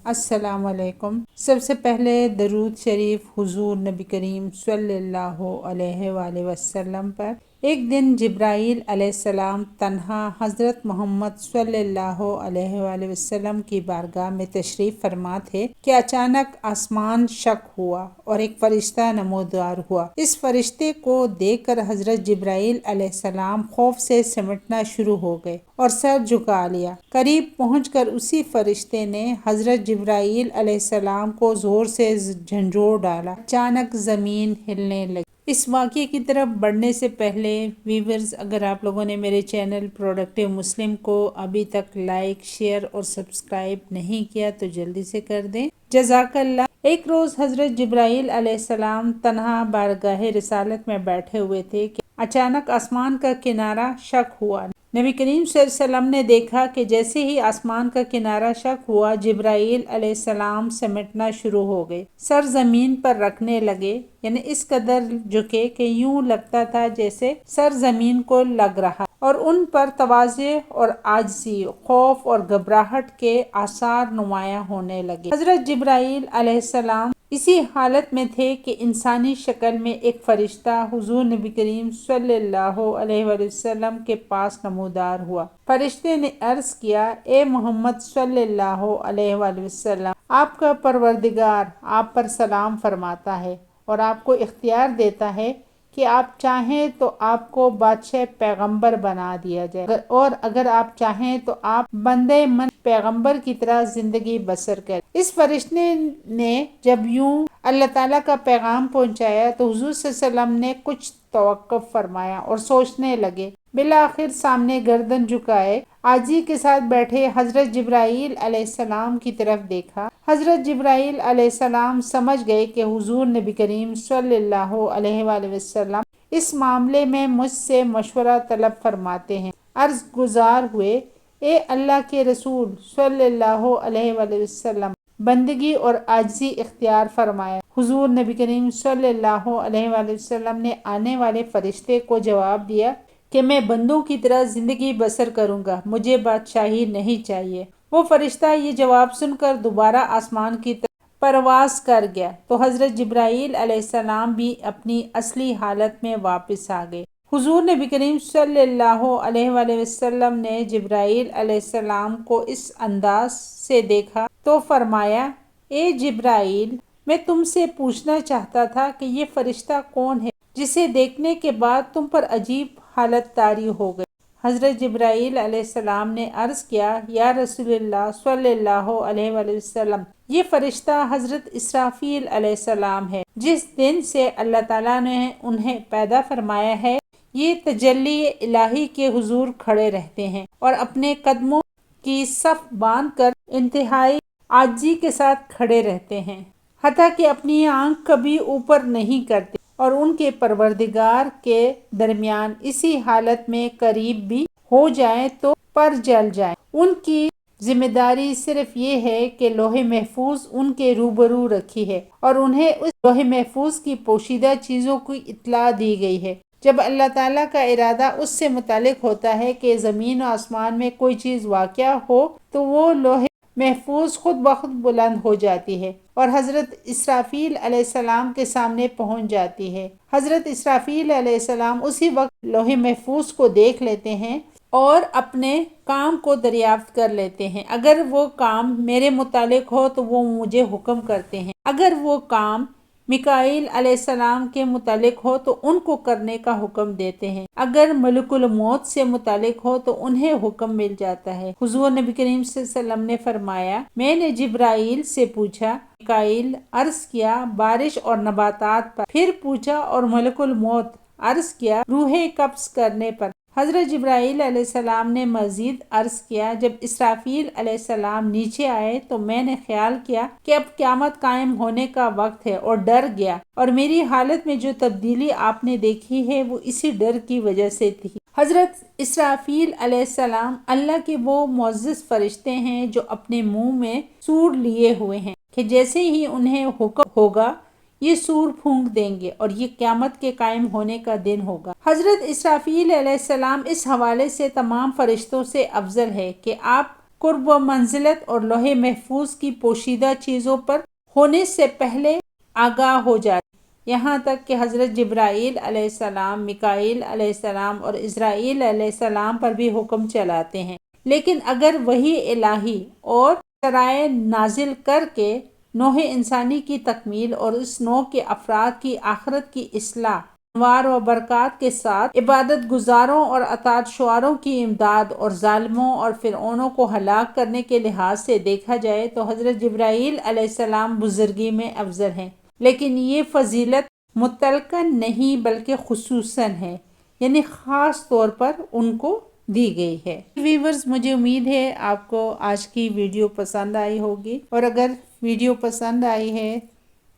السلام علیکم۔ سب سے پہلے درود شریف حضور نبی کریم صلی اللہ علیہ وآلہ وسلم پر۔ ایک دن جبرائیل علیہ السلام تنہا حضرت محمد صلی اللہ علیہ وآلہ وسلم کی بارگاہ میں تشریف فرما تھے کہ اچانک آسمان شق ہوا اور ایک فرشتہ نمودار ہوا۔ اس فرشتے کو دیکھ کر حضرت جبرائیل علیہ السلام خوف سے سمٹنا شروع ہو گئے اور سر جھکا لیا۔ قریب پہنچ کر اسی فرشتے نے حضرت جبرائیل علیہ السلام کو زور سے جھنجھوڑ ڈالا۔ اچانک زمین ہلنے لگی۔ اس واقعے کی طرف بڑھنے سے پہلے ویورز، اگر آپ لوگوں نے میرے چینل پروڈکٹیو مسلم کو ابھی تک لائک، شیئر اور سبسکرائب نہیں کیا تو جلدی سے کر دیں، جزاک اللہ۔ ایک روز حضرت جبرائیل علیہ السلام تنہا بارگاہ رسالت میں بیٹھے ہوئے تھے کہ اچانک آسمان کا کنارہ شق ہوا۔ نبی کریم صلی اللہ علیہ وسلم نے دیکھا کہ جیسے ہی آسمان کا کنارہ شق ہوا، جبرائیل علیہ السلام سمٹنا شروع ہو گئے، سر زمین پر رکھنے لگے، یعنی اس قدر جھکے کہ یوں لگتا تھا جیسے سر زمین کو لگ رہا، اور ان پر تواضع اور عاجزی، خوف اور گھبراہٹ کے آثار نمایاں ہونے لگے۔ حضرت جبرائیل علیہ السلام اسی حالت میں تھے کہ انسانی شکل میں ایک فرشتہ حضور نبی کریم صلی اللہ علیہ وآلہ وسلم کے پاس نمودار ہوا۔ فرشتے نے عرض کیا، اے محمد صلی اللہ علیہ وآلہ وسلم، آپ کا پروردگار آپ پر سلام فرماتا ہے اور آپ کو اختیار دیتا ہے کہ آپ چاہیں تو آپ کو بادشاہ پیغمبر بنا دیا جائے، اور اگر آپ چاہیں تو آپ بندے من پیغمبر کی طرح زندگی بسر کریں۔ اس فرشتے نے جب یوں اللہ تعالیٰ کا پیغام پہنچایا تو حضور صلی اللہ علیہ وسلم نے کچھ توقف فرمایا اور سوچنے لگے۔ بالآخر سامنے گردن جھکائے عاجزی کے ساتھ بیٹھے حضرت جبرائیل علیہ السلام کی طرف دیکھا۔ حضرت جبرائیل علیہ السلام سمجھ گئے کہ حضور نبی کریم صلی اللہ علیہ وآلہ وسلم اس معاملے میں مجھ سے مشورہ طلب فرماتے ہیں۔ عرض گزار ہوئے، اے اللہ کے رسول صلی اللہ علیہ وآلہ وسلم، بندگی اور عاجزی اختیار فرمائے۔ حضور نبی کریم صلی اللہ علیہ وآلہ وسلم نے آنے والے فرشتے کو جواب دیا کہ میں بندوں کی طرح زندگی بسر کروں گا، مجھے بادشاہی نہیں چاہیے۔ وہ فرشتہ یہ جواب سن کر دوبارہ آسمان کی طرف پرواز کر گیا تو حضرت جبرائیل علیہ السلام بھی اپنی اصلی حالت میں واپس آ گئے۔ حضور نبی کریم صلی اللہ علیہ وآلہ وسلم نے جبرائیل علیہ السلام کو اس انداز سے دیکھا تو فرمایا، اے جبرائیل، میں تم سے پوچھنا چاہتا تھا کہ یہ فرشتہ کون ہے جسے دیکھنے کے بعد تم پر عجیب حالت طاری ہو گئی۔ حضرت جبرائیل علیہ السلام نے عرض کیا، یا رسول اللہ صلی اللہ علیہ وآلہ وسلم، یہ فرشتہ حضرت اسرافیل علیہ السلام ہے۔ جس دن سے اللہ تعالیٰ نے انہیں پیدا فرمایا ہے، یہ تجلی الہی کے حضور کھڑے رہتے ہیں اور اپنے قدموں کی صف باندھ کر انتہائی عاجزی کے ساتھ کھڑے رہتے ہیں، حتیٰ کہ اپنی آنکھ کبھی اوپر نہیں کرتے، اور ان کے پروردگار کے درمیان اسی حالت میں قریب بھی ہو جائیں تو پر جل جائیں۔ ان کی ذمہ داری صرف یہ ہے کہ لوح محفوظ ان کے روبرو رکھی ہے اور انہیں اس لوح محفوظ کی پوشیدہ چیزوں کی اطلاع دی گئی ہے۔ جب اللہ تعالیٰ کا ارادہ اس سے متعلق ہوتا ہے کہ زمین و آسمان میں کوئی چیز واقع ہو تو وہ لوح محفوظ خود بخود بلند ہو جاتی ہے اور حضرت اسرافیل علیہ السلام کے سامنے پہنچ جاتی ہے۔ حضرت اسرافیل علیہ السلام اسی وقت لوح محفوظ کو دیکھ لیتے ہیں اور اپنے کام کو دریافت کر لیتے ہیں۔ اگر وہ کام میرے متعلق ہو تو وہ مجھے حکم کرتے ہیں، اگر وہ کام میکائیل علیہ السلام کے متعلق ہو تو ان کو کرنے کا حکم دیتے ہیں، اگر ملک الموت سے متعلق ہو تو انہیں حکم مل جاتا ہے۔ حضور نبی کریم صلی اللہ علیہ وسلم نے فرمایا، میں نے جبرائیل سے پوچھا، میکائیل، عرض کیا بارش اور نباتات پر، پھر پوچھا اور ملک الموت، عرض کیا روح قبض کرنے پر۔ حضرت جبرائیل علیہ السلام نے مزید عرض کیا، جب اسرافیل علیہ السلام نیچے آئے تو میں نے خیال کیا کہ اب قیامت قائم ہونے کا وقت ہے اور ڈر گیا، اور میری حالت میں جو تبدیلی آپ نے دیکھی ہے وہ اسی ڈر کی وجہ سے تھی۔ حضرت اسرافیل علیہ السلام اللہ کے وہ معزز فرشتے ہیں جو اپنے منہ میں سور لیے ہوئے ہیں کہ جیسے ہی انہیں حکم ہوگا یہ سور پھونک دیں گے اور یہ قیامت کے قائم ہونے کا دن ہوگا۔ حضرت اسرافیل علیہ السلام اس حوالے سے تمام فرشتوں سے افضل ہے کہ آپ قرب و منزلت اور لوح محفوظ کی پوشیدہ چیزوں پر ہونے سے پہلے آگاہ ہو جاتے، یہاں تک کہ حضرت جبرائیل علیہ السلام، میکائیل علیہ السلام اور اسرائیل علیہ السلام پر بھی حکم چلاتے ہیں۔ لیکن اگر وحی الہی اور شرائع نازل کر کے نوع انسانی کی تکمیل اور اس نوع کے افراد کی آخرت کی اصلاح، انوار و برکات کے ساتھ عبادت گزاروں اور اطاعت شعاروں کی امداد اور ظالموں اور فرعونوں کو ہلاک کرنے کے لحاظ سے دیکھا جائے تو حضرت جبرائیل علیہ السلام بزرگی میں افضل ہیں، لیکن یہ فضیلت مطلقاً نہیں بلکہ خصوصاً ہے، یعنی خاص طور پر ان کو دی گئی ہے۔ ویورز، مجھے امید ہے آپ کو آج کی ویڈیو پسند آئی ہوگی، اور اگر ویڈیو پسند آئی ہے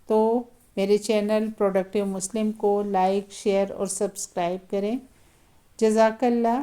تو میرے چینل پروڈکٹیو مسلم کو لائک، شیئر اور سبسکرائب کریں۔ جزاک اللہ۔